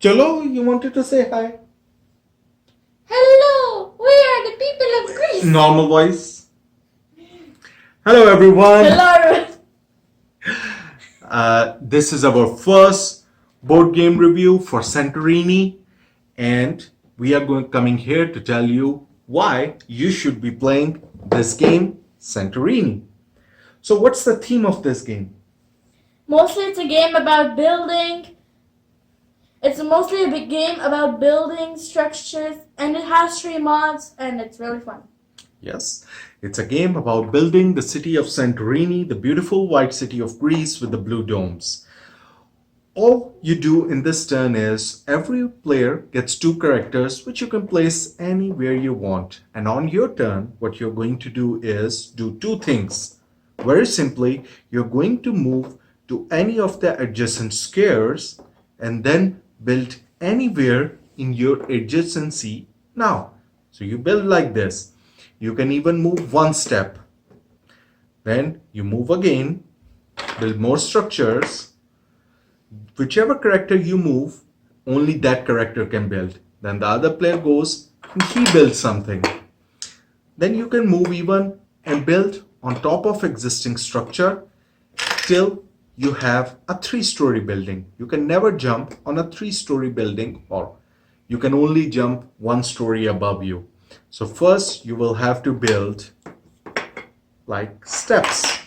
Cholo, you wanted to say hi? Hello, we are the people of Greece. Normal voice. Hello, everyone. Hello. This is our first board game review for Santorini, and we are coming here to tell you why you should be playing this game, Santorini. So, what's the theme of this game? Mostly it's a game about building. It's mostly a big game about building structures, and it has 3 mods, and it's really fun. Yes, it's a game about building the city of Santorini, the beautiful white city of Greece with the blue domes. All you do in this turn is every player gets 2 characters which you can place anywhere you want. And on your turn, what you're going to do is do 2 things. Very simply, you're going to move to any of the adjacent squares and then build anywhere in your adjacency now. So you build like this. You can even move 1 step. Then you move again, build more structures. Whichever character you move, only that character can build. Then the other player goes and he builds something. Then you can move even and build on top of existing structure till you have a 3-story building. You can never jump on a 3-story building, or you can only jump 1 story above you. So first you will have to build like steps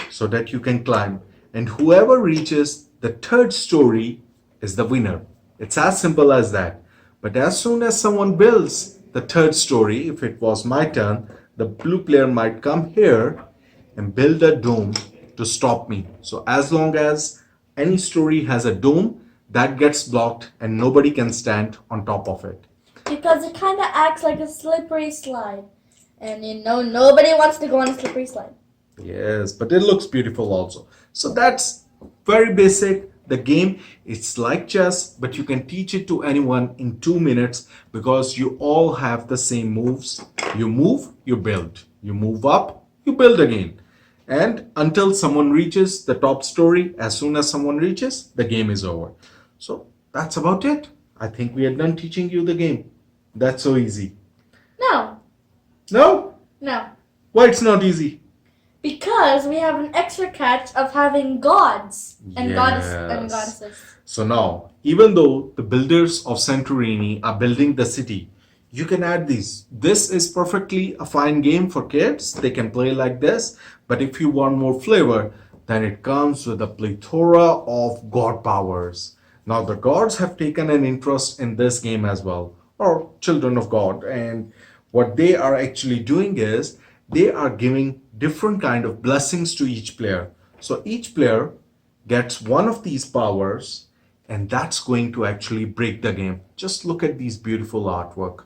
so that you can climb, and whoever reaches the 3rd story is the winner. It's as simple as that. But as soon as someone builds the 3rd story, if it was my turn, the blue player might come here and build a dome to stop me. So as long as any story has a dome, that gets blocked and nobody can stand on top of it. Because it kind of acts like a slippery slide. And nobody wants to go on a slippery slide. Yes, but it looks beautiful also. So that's very basic. The game, it's like chess, but you can teach it to anyone in 2 minutes because you all have the same moves. You move, you build. You move up, you build again. And until someone reaches the top story, as soon as someone reaches, the game is over. So that's about it. I think we are done teaching you the game. That's so easy. No, No? no. Why it's not easy? Because we have an extra catch of having gods and Yes. goddesses. So now, even though the builders of Santorini are building the city, you can add these. This is perfectly a fine game for kids. They can play like this. But if you want more flavor, then it comes with a plethora of god powers. Now, the gods have taken an interest in this game as well, or children of God. And what they are actually doing is they are giving different kind of blessings to each player. So each player gets one of these powers, and that's going to actually break the game. Just look at these beautiful artwork.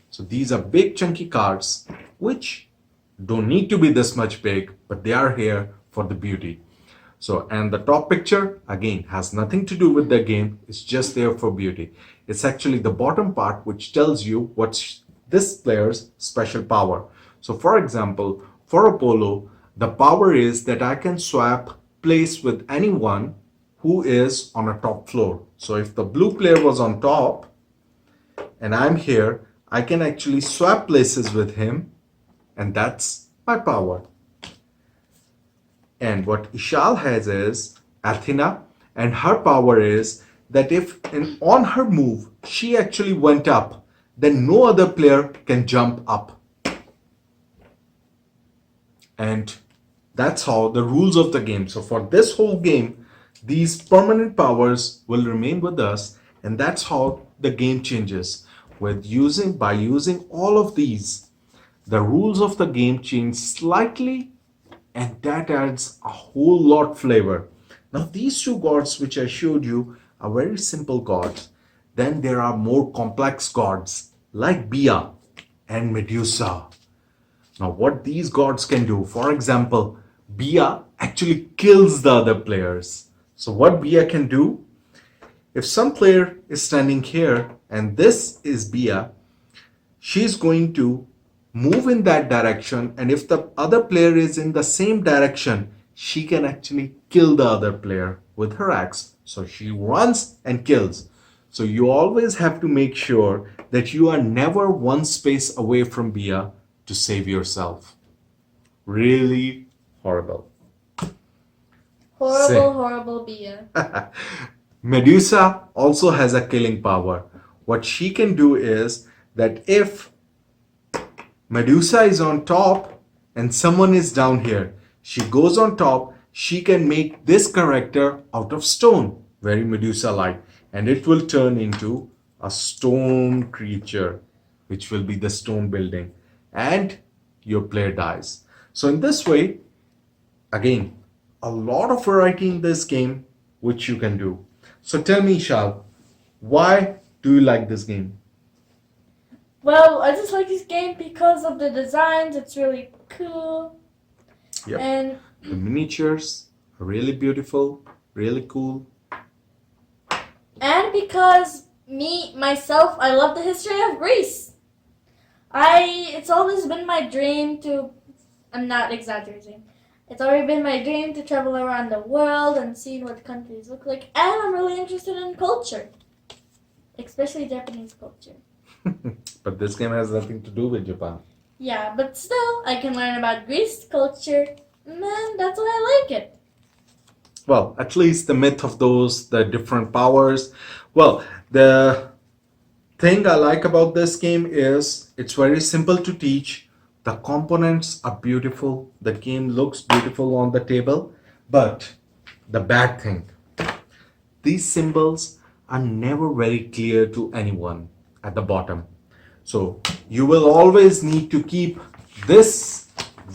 So these are big chunky cards which don't need to be this much big, but they are here for the beauty. So, and the top picture again has nothing to do with the game. It's just there for beauty. It's actually the bottom part which tells you what's this player's special power. So for example, for Apollo, the power is that I can swap place with anyone who is on a top floor. So if the blue player was on top and I'm here, I can actually swap places with him, and that's my power. And what Ishal has is Athena, and her power is that if on her move she actually went up, then no other player can jump up. And that's how the rules of the game. So for this whole game, these permanent powers will remain with us, and that's how the game changes. By using all of these, the rules of the game change slightly, and that adds a whole lot flavor. Now these 2 gods which I showed you are very simple gods. Then there are more complex gods like Bia and Medusa. Now what these gods can do, for example, Bia actually kills the other players. So what Bia can do, if some player is standing here and this is Bia, she's going to move in that direction, and if the other player is in the same direction, she can actually kill the other player with her axe. So she runs and kills. So you always have to make sure that you are never one space away from Bia to save yourself. Really horrible. Horrible, horrible Bia. Medusa also has a killing power. What she can do is that if Medusa is on top and someone is down here, she goes on top, she can make this character out of stone, very Medusa like, and it will turn into a stone creature, which will be the stone building, and your player dies. So, in this way, again, a lot of variety in this game which you can do. So, tell me, Shal, why do you like this game? Well, I just like this game because of the designs. It's really cool. Yep. And The miniatures are really beautiful, really cool. and because myself, I love the history of Greece. It's always been my dream to, I'm not exaggerating. It's already been my dream to travel around the world and see what countries look like. And I'm really interested in culture, especially Japanese culture. But this game has nothing to do with Japan. Yeah, but still, I can learn about Greece culture, and that's why I like it. Well, at least the myth of those, the different powers. Well, the thing I like about this game is it's very simple to teach. The components are beautiful. The game looks beautiful on the table. But the bad thing, these symbols are never very clear to anyone at the bottom. So you will always need to keep this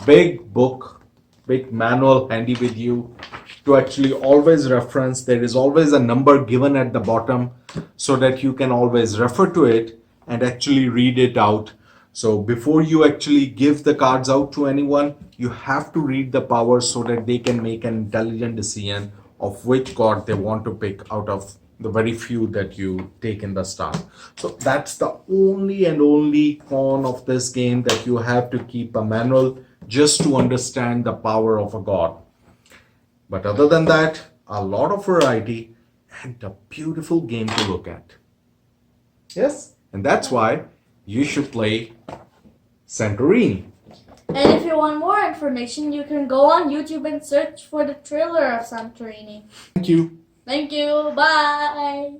big book, big manual handy with you to actually always reference. There is always a number given at the bottom so that you can always refer to it and actually read it out. So before you actually give the cards out to anyone, you have to read the powers so that they can make an intelligent decision of which card they want to pick out of the very few that you take in the start. So that's the only con of this game, that you have to keep a manual just to understand the power of a god. But other than that, a lot of variety and a beautiful game to look at. Yes, and that's why you should play Santorini. And if you want more information, you can go on YouTube and search for the trailer of Santorini. Thank you. Thank you. Bye.